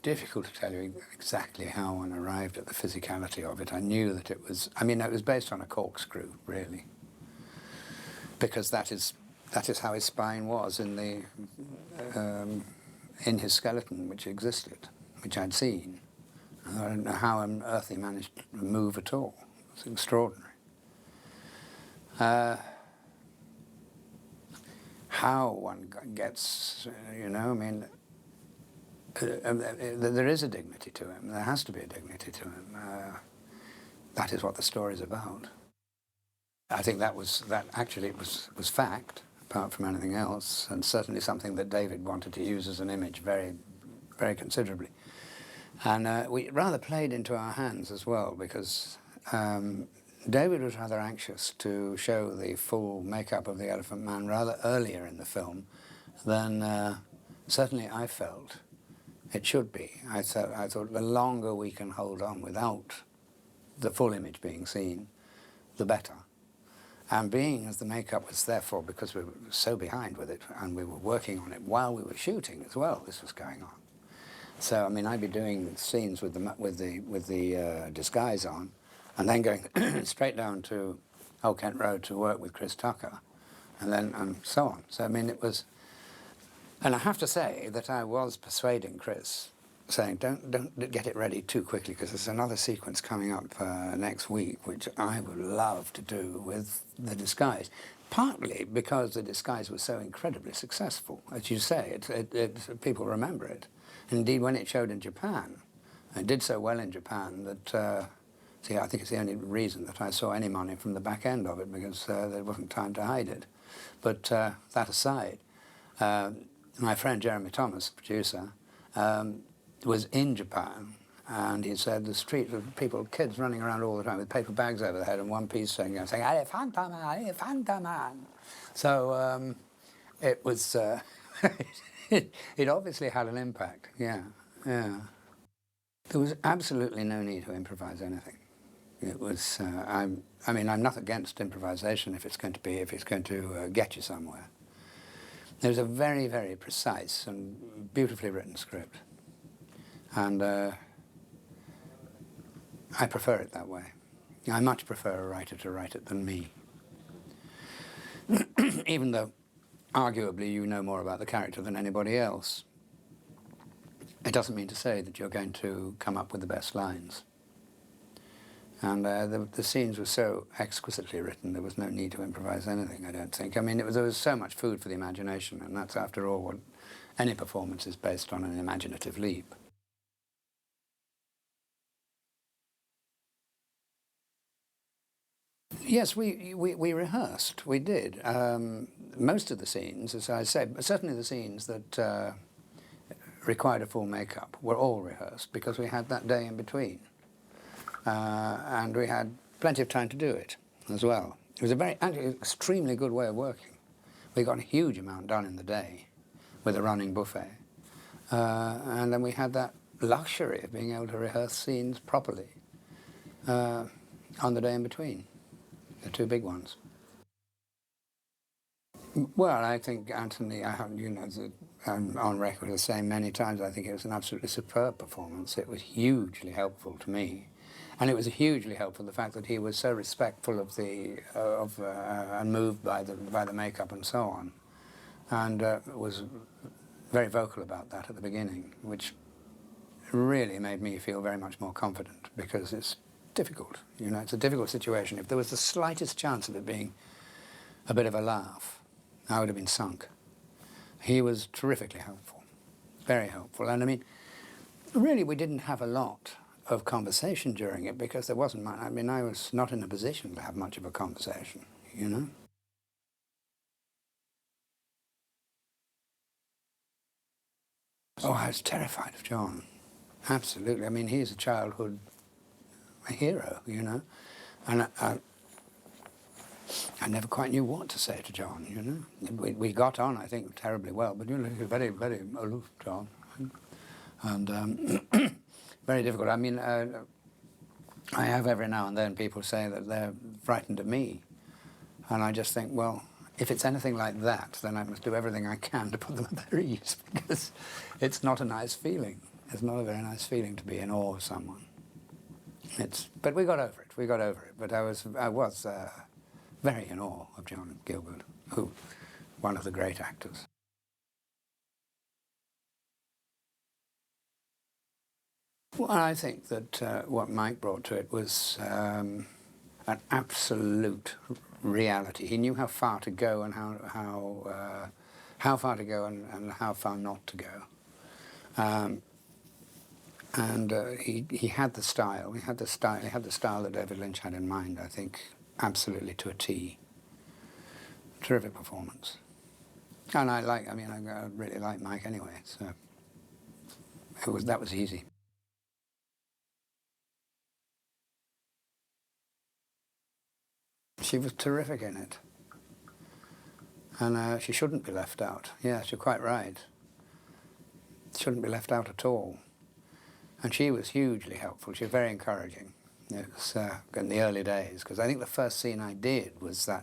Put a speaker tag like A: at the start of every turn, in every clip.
A: difficult to tell you exactly how one arrived at the physicality of it. I knew that it was, I mean, it was based on a corkscrew, really, because that is how his spine was in his skeleton, which existed, which I'd seen. I don't know how on earth he managed to move at all. It's extraordinary. How one gets, you know, I mean, there is a dignity to him. There has to be a dignity to him. That is what the story's about. I think that actually was fact, apart from anything else, and certainly something that David wanted to use as an image very, very considerably. And we rather played into our hands as well, because David was rather anxious to show the full makeup of the Elephant Man rather earlier in the film than certainly I felt it should be. I thought the longer we can hold on without the full image being seen, the better. And being as the makeup was therefore, because we were so behind with it, and we were working on it while we were shooting as well, this was going on. So I mean, I'd be doing scenes with the disguise on, and then going straight down to Old Kent Road to work with Chris Tucker, and so on. So I mean, it was, and I have to say that I was persuading Chris, saying, don't get it ready too quickly, because there's another sequence coming up next week, which I would love to do with the disguise. Partly because the disguise was so incredibly successful. As you say, people remember it. Indeed, when it showed in Japan, it did so well in Japan that, see, I think it's the only reason that I saw any money from the back end of it, because there wasn't time to hide it. But that aside, my friend Jeremy Thomas, producer, was in Japan, and he said the streets of people, kids running around all the time with paper bags over their head and one piece saying, "Elephanta man, Elephanta man." So it was, it obviously had an impact, yeah. There was absolutely no need to improvise anything. It was, I mean, I'm not against improvisation if it's going to get you somewhere. There was a very, very precise and beautifully written script. And I prefer it that way. I much prefer a writer to write it than me. Even though, arguably, you know more about the character than anybody else. It doesn't mean to say that you're going to come up with the best lines. And the scenes were so exquisitely written, there was no need to improvise anything, I don't think. I mean, there was so much food for the imagination, and that's, after all, what any performance is based on, an imaginative leap. Yes, we rehearsed, we did. Most of the scenes, as I said, certainly the scenes that required a full makeup were all rehearsed, because we had that day in between. And we had plenty of time to do it as well. It was a actually extremely good way of working. We got a huge amount done in the day with a running buffet. And then we had that luxury of being able to rehearse scenes properly on the day in between. The two big ones. Well, I think Anthony, I'm on record as saying many times, I think it was an absolutely superb performance. It was hugely helpful to me. And it was hugely helpful, the fact that he was so respectful of and moved by the makeup and so on. And was very vocal about that at the beginning, which really made me feel very much more confident, because it's difficult, you know, it's a difficult situation. If there was the slightest chance of it being a bit of a laugh, I would have been sunk. He was terrifically helpful, very helpful. And I mean, really we didn't have a lot of conversation during it, because there wasn't much. I mean, I was not in a position to have much of a conversation, you know. Oh, I was terrified of John, absolutely. I mean, he's a childhood hero, you know, and I never quite knew what to say to John, you know. We got on, I think, terribly well, but you know, he was very, very aloof, John, and very difficult. I mean, I have every now and then people say that they're frightened of me, and I just think, well, if it's anything like that, then I must do everything I can to put them at their ease, because it's not a nice feeling. It's not a very nice feeling to be in awe of someone. But we got over it. We got over it. But I was very in awe of John Gilbert, who, one of the great actors. Well, I think that what Mike brought to it was an absolute reality. He knew how far to go and how far to go and how far not to go. He had the style. He had the style that David Lynch had in mind. I think absolutely to a T. Terrific performance. And I really like Mike anyway. So that was easy. She was terrific in it. And she shouldn't be left out. Yes, you're quite right. Shouldn't be left out at all. And she was hugely helpful. She was very encouraging. It was in the early days, because I think the first scene I did was the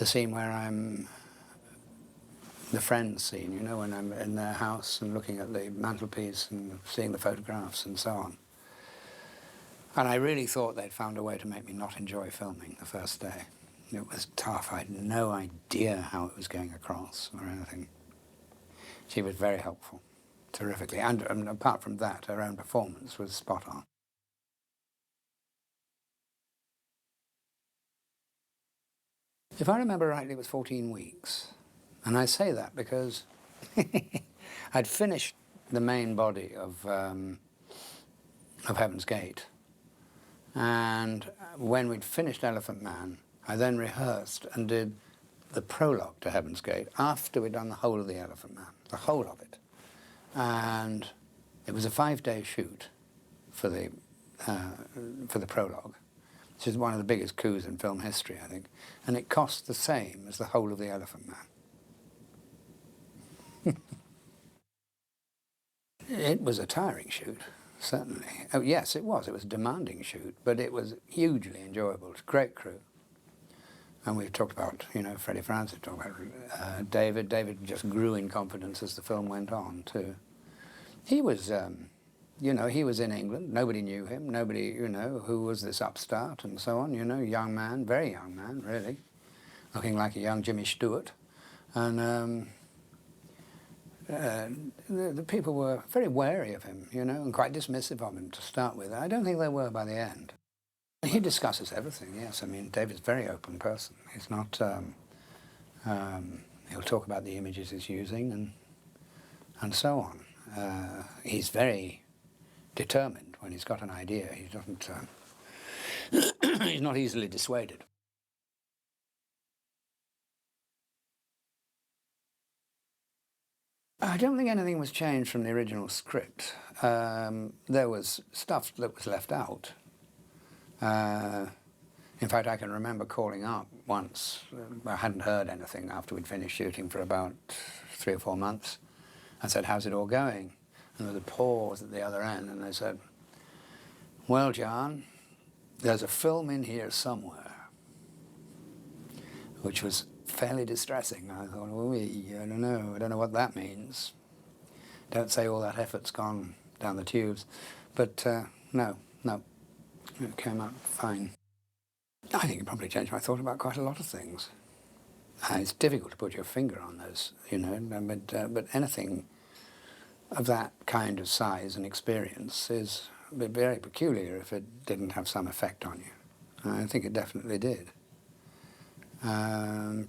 A: scene where I'm the Friends scene, you know, when I'm in their house and looking at the mantelpiece and seeing the photographs and so on. And I really thought they'd found a way to make me not enjoy filming the first day. It was tough. I had no idea how it was going across or anything. She was very helpful, terrifically. And apart from that, her own performance was spot on. If I remember rightly, it was 14 weeks. And I say that because I'd finished the main body of Heaven's Gate. And when we'd finished Elephant Man, I then rehearsed and did the prologue to Heaven's Gate after we'd done the whole of the Elephant Man, the whole of it. And it was a 5-day shoot for the prologue, which is one of the biggest coups in film history, I think. And it cost the same as the whole of the Elephant Man. It was a tiring shoot. Certainly. Oh, yes, it was. It was a demanding shoot, but it was hugely enjoyable. It was a great crew. And we've talked about, you know, Freddie Francis, talked about David. David just grew in confidence as the film went on, too. He was, you know, he was in England. Nobody knew him. Nobody, you know, who was this upstart and so on, you know, young man, very young man, really, looking like a young Jimmy Stewart. And the people were very wary of him, you know, and quite dismissive of him to start with. I don't think they were by the end. He discusses everything, yes. I mean, David's a very open person. He's not, he'll talk about the images he's using and so on. He's very determined when he's got an idea. He doesn't, he's not easily dissuaded. I don't think anything was changed from the original script. There was stuff that was left out. In fact, I can remember calling up once. I hadn't heard anything after we'd finished shooting for about 3 or 4 months. I said, "How's it all going?" And there was a pause at the other end, and they said, "Well, John, there's a film in here somewhere," which was fairly distressing. I thought, oh, I don't know what that means. Don't say all that effort's gone down the tubes. But no, it came out fine. I think it probably changed my thought about quite a lot of things. It's difficult to put your finger on those, you know, but anything of that kind of size and experience is very peculiar if it didn't have some effect on you. I think it definitely did.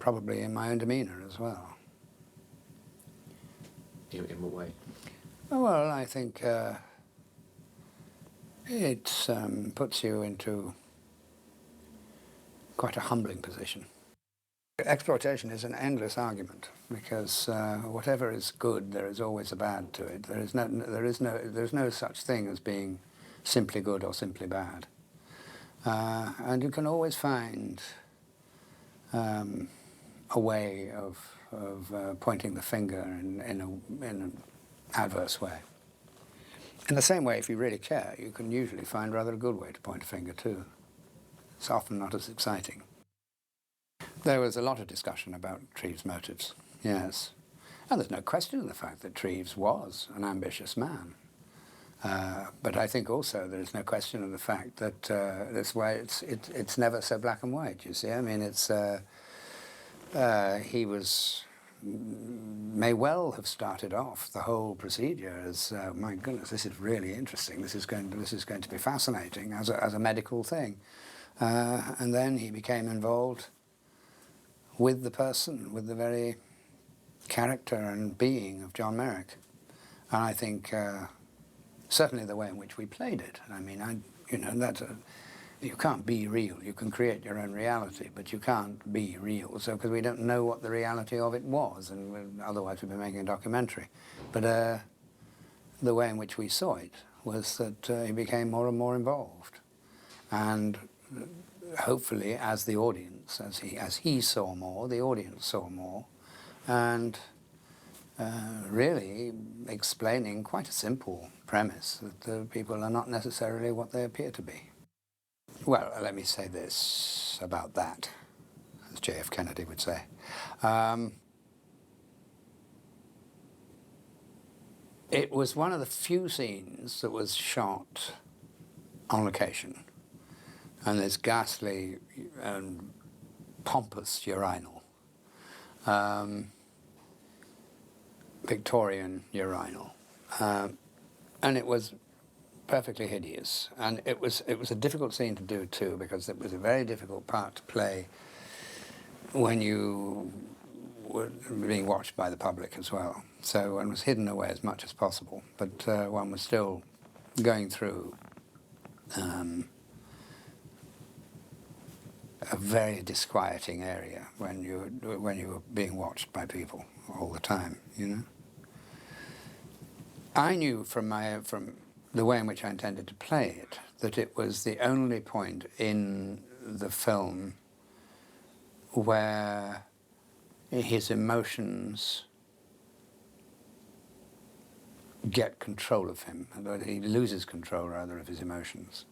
A: Probably in my own demeanour as well.
B: In what way?
A: Oh, well, I think it puts you into quite a humbling position. Exploitation is an endless argument because whatever is good, there is always a bad to it. There's no such thing as being simply good or simply bad, and you can always find a way of pointing the finger in an adverse way. In the same way, if you really care, you can usually find rather a good way to point a finger too. It's often not as exciting. There was a lot of discussion about Treves' motives, yes. And there's no question of the fact that Treves was an ambitious man. But I think also there's no question of the fact that that's why it's never so black and white, you see. I mean, he may well have started off the whole procedure as, my goodness, this is really interesting, this is going to be fascinating as a medical thing. And then he became involved with the person, with the very character and being of John Merrick. And I think certainly the way in which we played it. I mean, you can't be real. You can create your own reality, but you can't be real. So, because we don't know what the reality of it was, and otherwise we'd be making a documentary. But the way in which we saw it was that he became more and more involved, and hopefully, as the audience, as he saw more, the audience saw more, and really explaining quite a simple premise that people are not necessarily what they appear to be. Well, let me say this about that, as J.F. Kennedy would say. It was one of the few scenes that was shot on location, and this ghastly and pompous urinal, Victorian urinal, and it was perfectly hideous, and it was a difficult scene to do too, because it was a very difficult part to play when you were being watched by the public as well. So one was hidden away as much as possible, but one was still going through a very disquieting area when you were being watched by people all the time, you know. I knew from the way in which I intended to play it that it was the only point in the film where his emotions get control of him, that he loses control, rather, of his emotions.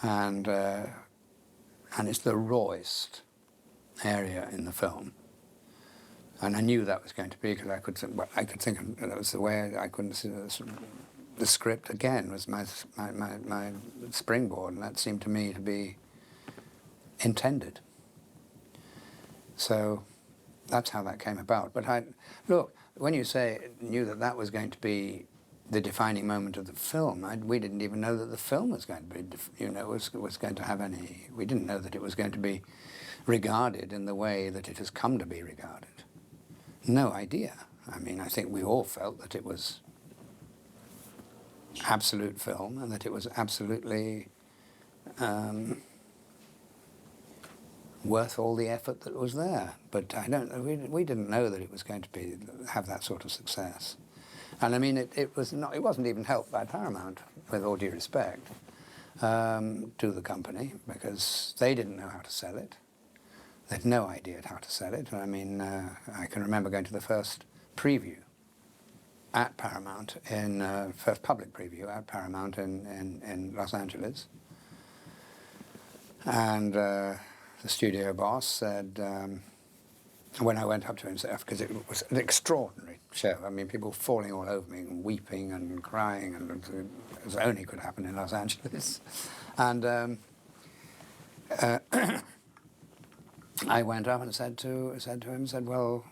A: And it's the rawest area in the film. And I knew that was going to be, because I could think that was the way I couldn't see the script again was my springboard, and that seemed to me to be intended. So that's how that came about. But look, when you say knew that that was going to be the defining moment of the film, we didn't even know that the film was going to be, was going to have any. We didn't know that it was going to be regarded in the way that it has come to be regarded. No idea. I mean, I think we all felt that it was absolute film and that it was absolutely worth all the effort that was there. But we didn't know that it was going to have that sort of success. And I mean, it wasn't even helped by Paramount, with all due respect, to the company, because they didn't know how to sell it. They had no idea how to sell it. I mean, I can remember going to the first preview at Paramount, first public preview at Paramount in Los Angeles. And the studio boss said, when I went up to him, because it was an extraordinary show. I mean, people falling all over me and weeping and crying, and as only could happen in Los Angeles. And I went up and said to him, well,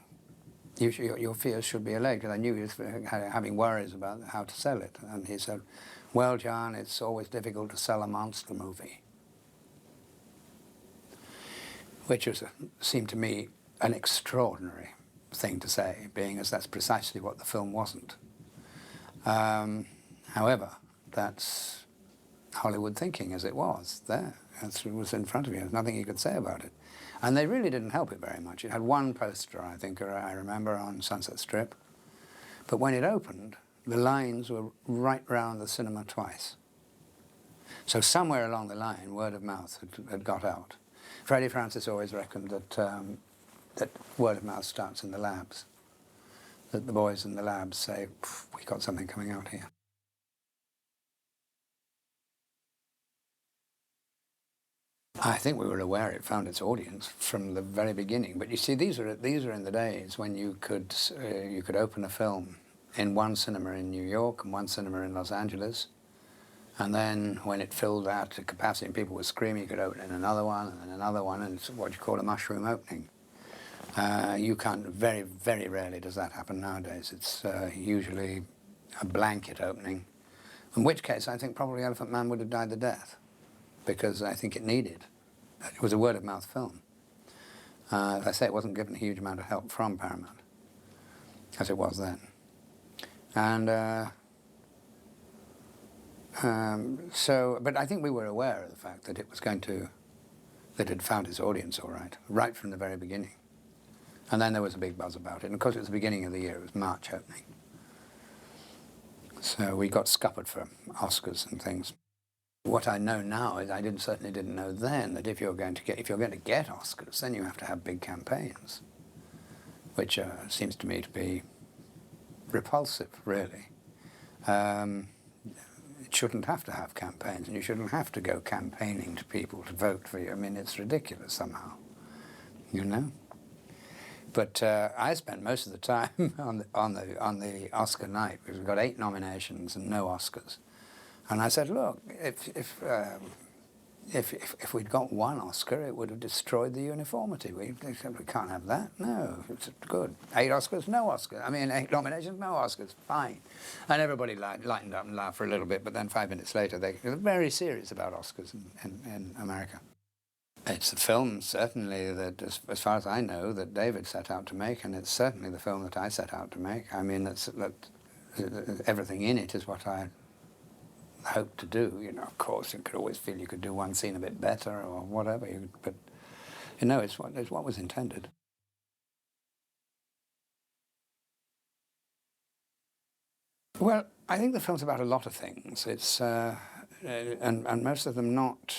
A: your fears should be allayed, because I knew he was having worries about how to sell it. And he said, well, John, it's always difficult to sell a monster movie. Which seemed to me an extraordinary thing to say, being as that's precisely what the film wasn't. However, that's Hollywood thinking, as it was there. It was in front of you. There's nothing you could say about it. And they really didn't help it very much. It had one poster, I think, I remember, on Sunset Strip. But when it opened, the lines were right round the cinema twice. So somewhere along the line, word of mouth had got out. Freddie Francis always reckoned that word of mouth starts in the labs, that the boys in the labs say, we got something coming out here. I think we were aware it found its audience from the very beginning. But you see, these are in the days when you could open a film in one cinema in New York and one cinema in Los Angeles, and then when it filled out to capacity and people were screaming, you could open in another one and then another one, and it's what you call a mushroom opening. You can't. Very, very rarely does that happen nowadays. It's usually a blanket opening. In which case, I think probably Elephant Man would have died the death, because I think it needed. It was a word-of-mouth film. As I say, it wasn't given a huge amount of help from Paramount, as it was then. And but I think we were aware of the fact that it was that it found its audience all right from the very beginning. And then there was a big buzz about it. And of course, it was the beginning of the year. It was March opening. So we got scuppered for Oscars and things. What I know now is I certainly didn't know then that if you're going to get Oscars, then you have to have big campaigns, which seems to me to be repulsive, really. It shouldn't have to have campaigns, and you shouldn't have to go campaigning to people to vote for you. I mean, it's ridiculous somehow, you know. But I spent most of the time on the Oscar night, because we got 8 nominations and no Oscars. And I said, look, if we'd got 1 Oscar, it would have destroyed the uniformity. We can't have that. No, it's good. 8 Oscars, no Oscars. I mean, 8 nominations, no Oscars. Fine. And everybody lightened up and laughed for a little bit, but then 5 minutes later, they were very serious about Oscars in America. It's the film, certainly, that, as far as I know, that David set out to make, and it's certainly the film that I set out to make. I mean, everything in it is what I hoped to do. You know, of course, you could always feel you could do one scene a bit better or whatever, but you know, it's what was intended. Well, I think the film's about a lot of things. It's and most of them not.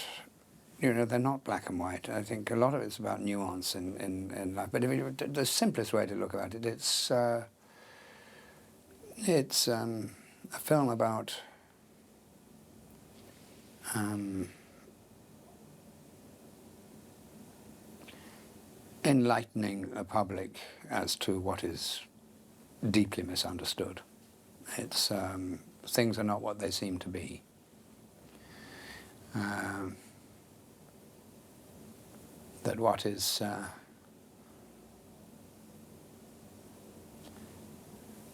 A: You know, they're not black and white. I think a lot of it's about nuance in life. But the simplest way to look at it, it's a film about enlightening a public as to what is deeply misunderstood. It's things are not what they seem to be. That what is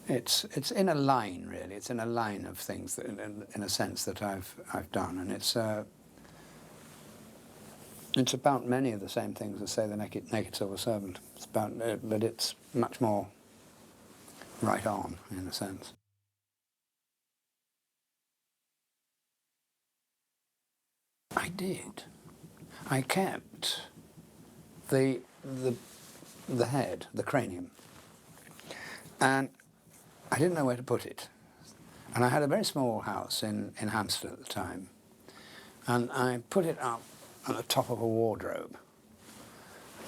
A: it's in a line, really. It's in a line of things that, in a sense, that I've done, and it's about many of the same things as, say, the Naked Silver Servant. It's about, but it's much more right on, in a sense. I did. I kept the head, the cranium, and I didn't know where to put it. And I had a very small house in Hampstead at the time, and I put it up at the top of a wardrobe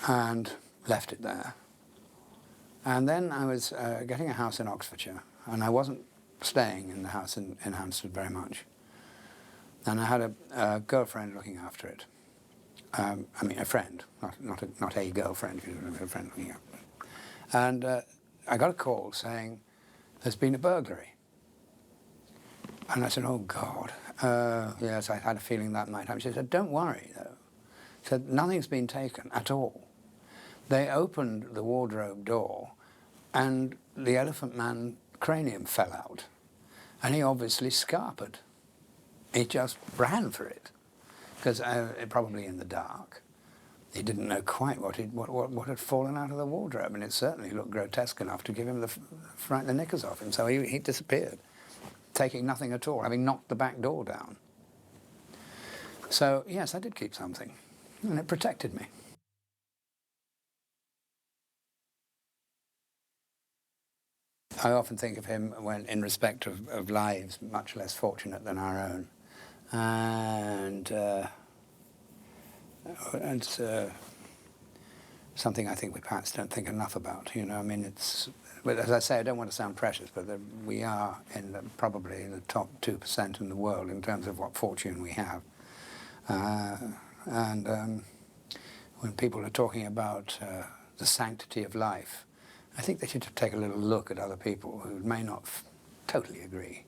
A: and left it there. And then I was getting a house in Oxfordshire, and I wasn't staying in the house in Hampstead very much. And I had a girlfriend looking after it. I mean, a friend, not a girlfriend, a friend looking after it. And I got a call saying, there's been a burglary. And I said, oh, God. Yes, I had a feeling that might happen. She said, don't worry, though. She said, nothing's been taken at all. They opened the wardrobe door, and the Elephant Man cranium fell out. And he obviously scarpered. He just ran for it, because probably in the dark, he didn't know quite what had fallen out of the wardrobe, and it certainly looked grotesque enough to give him frighten the knickers off him. So he disappeared, taking nothing at all, having knocked the back door down. So yes, I did keep something, and it protected me. I often think of him when, in respect of lives much less fortunate than our own. And it's something I think we perhaps don't think enough about. You know, I mean, but as I say, I don't want to sound precious, but we are probably in the top 2% in the world in terms of what fortune we have. And when people are talking about the sanctity of life, I think they should take a little look at other people who may not totally agree.